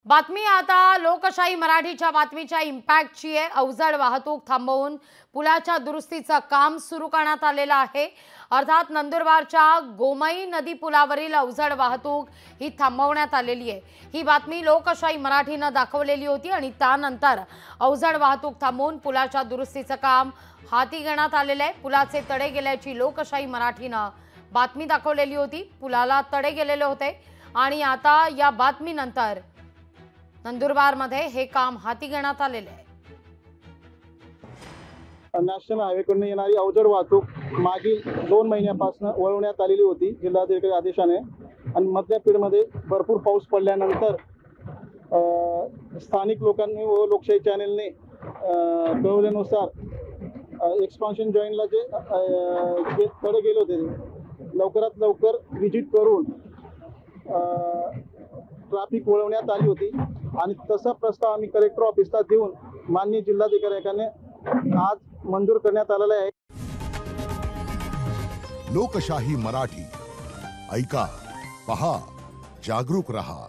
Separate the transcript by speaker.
Speaker 1: बातमी आता लोकशाही मराठीच्या बातमीच्या इम्पॅक्टची आहे। अवजड वाहतूक थांबवून पुलाच्या दुरुस्तीचं काम सुरू करण्यात आलेलं आहे। अर्थात नंदुरबारच्या गोमई नदी पुलावरील अवजड वाहतूक ही थांबवण्यात आलेली आहे। ही बातमी लोकशाही मराठीने दाखवलेली होती आणि त्यानंतर अवजड वाहतूक थांबवून पुलाच्या दुरुस्तीचं काम हाती घेण्यात आलेलं आहे। पुलाचे तडे गेल्याची लोकशाही मराठीने बातमी दाखवलेली होती। पुलाला तडे गेलेले होते आणि आता या बातमीनंतर नंदुरबारमध्ये हे काम हाती घेण्यात आलेले आहे।
Speaker 2: नॅशनल हायवेकडून येणारी अवजड वाहतूक मागील 2 महिन्यापासून वळवण्यात आलेली होती जिल्हाधिकारी आदेशाने आणि मधल्या पिढीमध्ये भरपूर पाऊस पडल्यानंतर स्थानिक लोकांनी व लोकशाही चॅनलने कळवल्यानुसार एक्सपान्शन जॉईंटला जे तडे गेले होते लवकरात लवकर व्हिजिट करून ट्रॅफिक वळवण्यात आली होती आणि तसा प्रस्ताव आम्ही कलेक्टर ऑफिसला देऊन माननीय जिल्हाधिकाऱ्यांनी आज मंजूर करण्यात आलेला आहे।
Speaker 3: लोकशाही मराठी ऐका, पहा, जागरूक रहा।